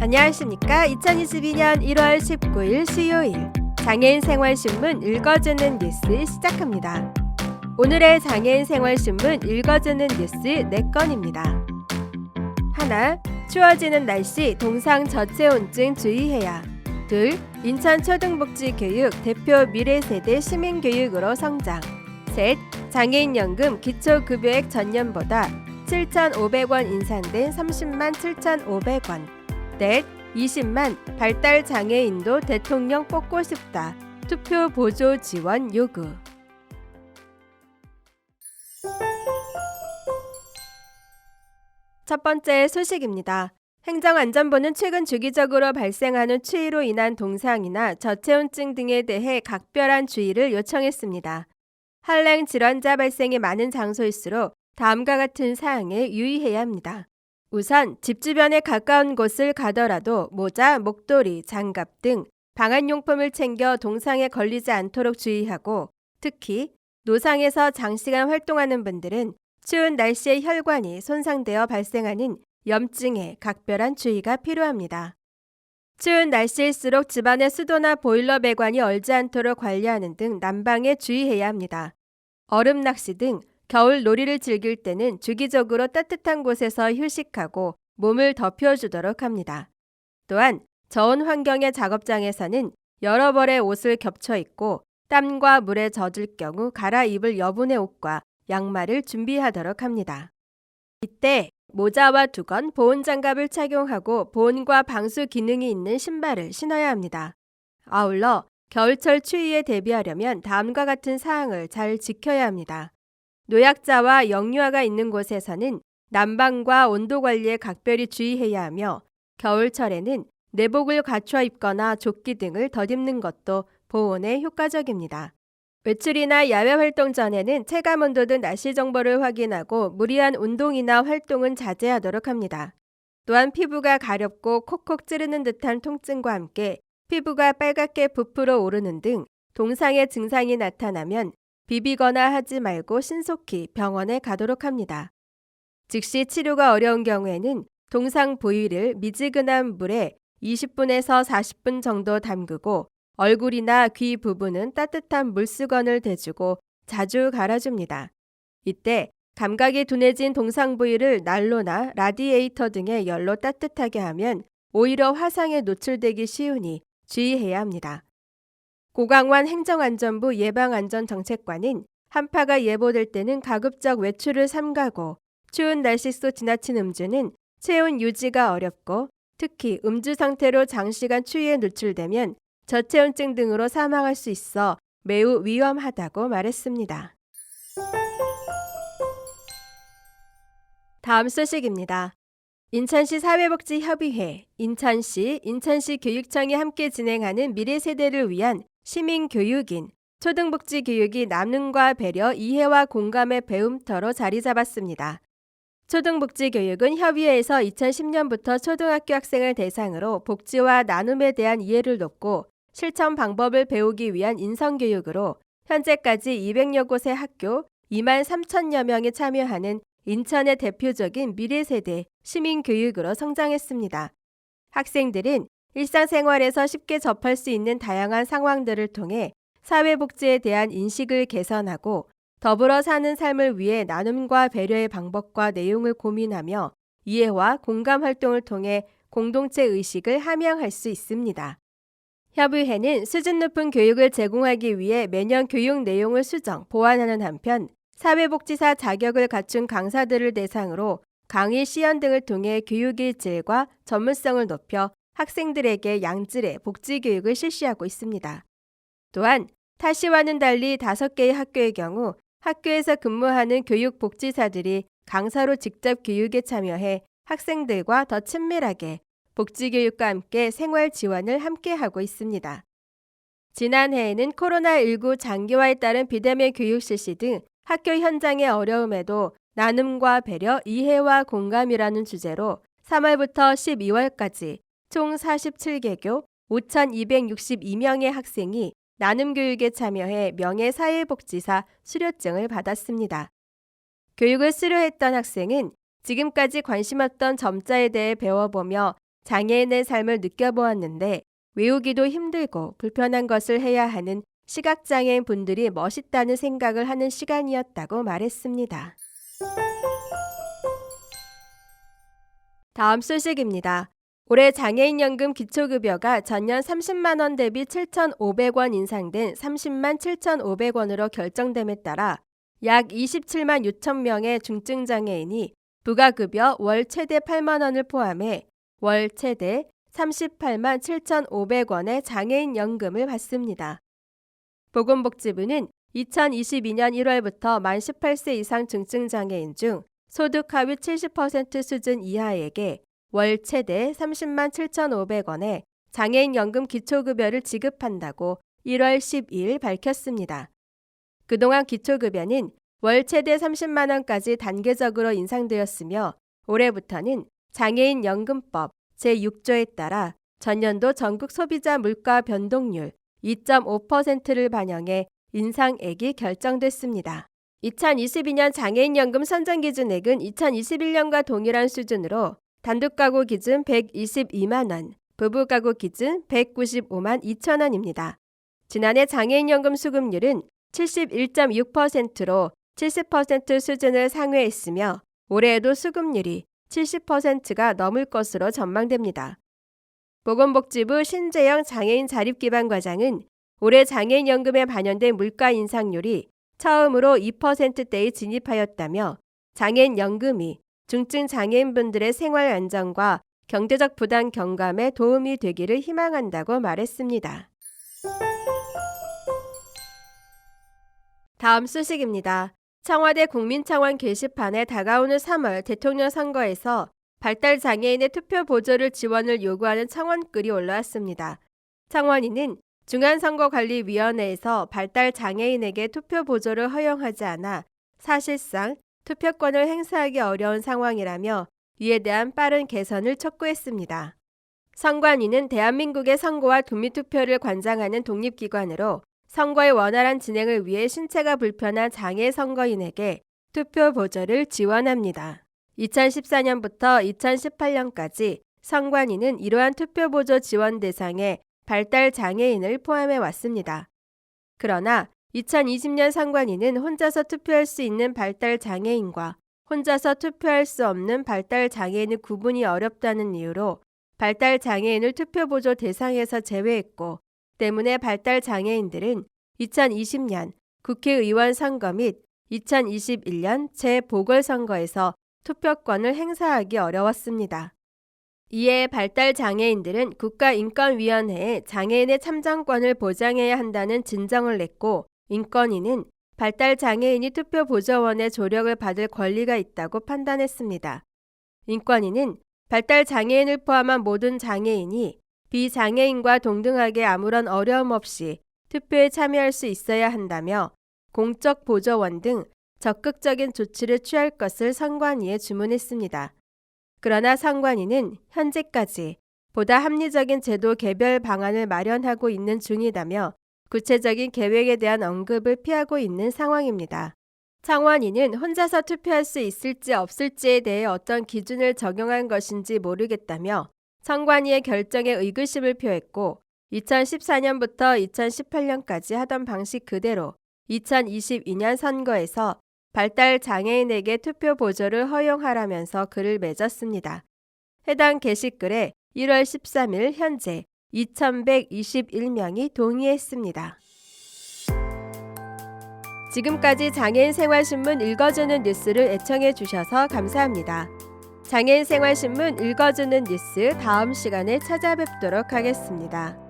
안녕하십니까. 2022년 1월 19일 수요일 장애인 생활신문 읽어주는 뉴스 시작합니다. 오늘의 장애인 생활신문 읽어주는 뉴스 4건입니다. 하나, 추워지는 날씨 동상 저체온증 주의해야. 둘, 인천 초등복지교육 대표 미래세대 시민교육으로 성장. 셋, 장애인연금 기초급여액 전년보다 7,500원 인상된 30만 7,500원. 넷, 20만 발달 장애인도 대통령 뽑고 싶다. 투표 보조 지원 요구. 첫 번째 소식입니다. 행정안전부는 최근 주기적으로 발생하는 추위로 인한 동상이나 저체온증 등에 대해 각별한 주의를 요청했습니다. 한랭 질환자 발생이 많은 장소일수록 다음과 같은 사항에 유의해야 합니다. 우선 집 주변에 가까운 곳을 가더라도 모자, 목도리, 장갑 등 방한용품을 챙겨 동상에 걸리지 않도록 주의하고, 특히 노상에서 장시간 활동하는 분들은 추운 날씨에 혈관이 손상되어 발생하는 염증에 각별한 주의가 필요합니다. 추운 날씨일수록 집안의 수도나 보일러 배관이 얼지 않도록 관리하는 등 난방에 주의해야 합니다. 얼음 낚시 등 겨울 놀이를 즐길 때는 주기적으로 따뜻한 곳에서 휴식하고 몸을 덮여주도록 합니다. 또한 저온 환경의 작업장에서는 여러 벌의 옷을 겹쳐 입고 땀과 물에 젖을 경우 갈아입을 여분의 옷과 양말을 준비하도록 합니다. 이때 모자와 두건, 보온장갑을 착용하고 보온과 방수 기능이 있는 신발을 신어야 합니다. 아울러 겨울철 추위에 대비하려면 다음과 같은 사항을 잘 지켜야 합니다. 노약자와 영유아가 있는 곳에서는 난방과 온도 관리에 각별히 주의해야 하며, 겨울철에는 내복을 갖춰 입거나 조끼 등을 덧입는 것도 보온에 효과적입니다. 외출이나 야외 활동 전에는 체감온도 등 날씨 정보를 확인하고 무리한 운동이나 활동은 자제하도록 합니다. 또한 피부가 가렵고 콕콕 찌르는 듯한 통증과 함께 피부가 빨갛게 부풀어 오르는 등 동상의 증상이 나타나면 비비거나 하지 말고 신속히 병원에 가도록 합니다. 즉시 치료가 어려운 경우에는 동상 부위를 미지근한 물에 20분에서 40분 정도 담그고 얼굴이나 귀 부분은 따뜻한 물수건을 대주고 자주 갈아줍니다. 이때 감각이 둔해진 동상 부위를 난로나 라디에이터 등의 열로 따뜻하게 하면 오히려 화상에 노출되기 쉬우니 주의해야 합니다. 고강환 행정안전부 예방안전정책관은 한파가 예보될 때는 가급적 외출을 삼가고, 추운 날씨 속 지나친 음주는 체온 유지가 어렵고 특히 음주 상태로 장시간 추위에 노출되면 저체온증 등으로 사망할 수 있어 매우 위험하다고 말했습니다. 다음 소식입니다. 인천시 사회복지협의회, 인천시 교육청이 함께 진행하는 미래세대를 위한 시민교육인 초등복지교육이 나눔과 배려, 이해와 공감의 배움터로 자리 잡았습니다. 초등복지교육은 협의회에서 2010년부터 초등학교 학생을 대상으로 복지와 나눔에 대한 이해를 돕고 실천 방법을 배우기 위한 인성교육으로 현재까지 200여 곳의 학교 2만 3천여 명이 참여하는 인천의 대표적인 미래세대 시민교육으로 성장했습니다. 학생들은 일상생활에서 쉽게 접할 수 있는 다양한 상황들을 통해 사회복지에 대한 인식을 개선하고 더불어 사는 삶을 위해 나눔과 배려의 방법과 내용을 고민하며 이해와 공감 활동을 통해 공동체 의식을 함양할 수 있습니다. 협의회는 수준 높은 교육을 제공하기 위해 매년 교육 내용을 수정, 보완하는 한편 사회복지사 자격을 갖춘 강사들을 대상으로 강의 시연 등을 통해 교육의 질과 전문성을 높여 학생들에게 양질의 복지교육을 실시하고 있습니다. 또한 타시와는 달리 5개의 학교의 경우 학교에서 근무하는 교육복지사들이 강사로 직접 교육에 참여해 학생들과 더 친밀하게 복지교육과 함께 생활 지원을 함께하고 있습니다. 지난해에는 코로나19 장기화에 따른 비대면 교육 실시 등 학교 현장의 어려움에도 나눔과 배려, 이해와 공감이라는 주제로 3월부터 12월까지 총 47개교 5,262명의 학생이 나눔교육에 참여해 명예사회복지사 수료증을 받았습니다. 교육을 수료했던 학생은 지금까지 관심 없던 점자에 대해 배워보며 장애인의 삶을 느껴보았는데 외우기도 힘들고 불편한 것을 해야 하는 시각장애인 분들이 멋있다는 생각을 하는 시간이었다고 말했습니다. 다음 소식입니다. 올해 장애인연금 기초급여가 전년 30만 원 대비 7,500원 인상된 30만 7,500원으로 결정됨에 따라 약 27만 6천 명의 중증장애인이 부가급여 월 최대 8만 원을 포함해 월 최대 38만 7,500원의 장애인연금을 받습니다. 보건복지부는 2022년 1월부터 만 18세 이상 중증장애인 중 소득 하위 70% 수준 이하에게 월 최대 30만 7,500원의 장애인연금 기초급여를 지급한다고 1월 12일 밝혔습니다. 그동안 기초급여는 월 최대 30만 원까지 단계적으로 인상되었으며 올해부터는 장애인연금법 제6조에 따라 전년도 전국 소비자 물가 변동률 2.5%를 반영해 인상액이 결정됐습니다. 2022년 장애인연금 선정기준액은 2021년과 동일한 수준으로 단독가구 기준 122만 원, 부부가구 기준 195만 2천 원입니다. 지난해 장애인연금 수급률은 71.6%로 70% 수준을 상회했으며 올해에도 수급률이 70%가 넘을 것으로 전망됩니다. 보건복지부 신재영 장애인 자립기반과장은 올해 장애인연금에 반영된 물가 인상률이 처음으로 2%대에 진입하였다며 장애인연금이 중증 장애인분들의 생활 안정과 경제적 부담 경감에 도움이 되기를 희망한다고 말했습니다. 다음 소식입니다. 청와대 국민청원 게시판에 다가오는 3월 대통령 선거에서 발달 장애인의 투표 보조를 지원을 요구하는 청원글이 올라왔습니다. 청원인은 중앙선거관리위원회에서 발달 장애인에게 투표 보조를 허용하지 않아 사실상 투표권을 행사하기 어려운 상황이라며 이에 대한 빠른 개선을 촉구했습니다. 선관위는 대한민국의 선거와 국민투표를 관장하는 독립기관으로 선거의 원활한 진행을 위해 신체가 불편한 장애 선거인에게 투표 보조를 지원합니다. 2014년부터 2018년까지 선관위는 이러한 투표 보조 지원 대상에 발달 장애인을 포함해 왔습니다. 그러나 2020년 선관위는 혼자서 투표할 수 있는 발달 장애인과 혼자서 투표할 수 없는 발달 장애인의 구분이 어렵다는 이유로 발달 장애인을 투표 보조 대상에서 제외했고 때문에 발달 장애인들은 2020년 국회의원 선거 및 2021년 재보궐선거에서 투표권을 행사하기 어려웠습니다. 이에 발달 장애인들은 국가인권위원회에 장애인의 참정권을 보장해야 한다는 진정을 냈고 인권위는 발달 장애인이 투표 보조원의 조력을 받을 권리가 있다고 판단했습니다. 인권위는 발달 장애인을 포함한 모든 장애인이 비장애인과 동등하게 아무런 어려움 없이 투표에 참여할 수 있어야 한다며 공적 보조원 등 적극적인 조치를 취할 것을 선관위에 주문했습니다. 그러나 선관위는 현재까지 보다 합리적인 제도 개별 방안을 마련하고 있는 중이다며 구체적인 계획에 대한 언급을 피하고 있는 상황입니다. 청원위는 혼자서 투표할 수 있을지 없을지에 대해 어떤 기준을 적용한 것인지 모르겠다며 선관위의 결정에 의구심을 표했고 2014년부터 2018년까지 하던 방식 그대로 2022년 선거에서 발달 장애인에게 투표 보조를 허용하라면서 글을 맺었습니다. 해당 게시글에 1월 13일 현재 2,121명이 동의했습니다. 지금까지 장애인생활신문 읽어주는 뉴스를 애청해 주셔서 감사합니다. 장애인생활신문 읽어주는 뉴스 다음 시간에 찾아뵙도록 하겠습니다.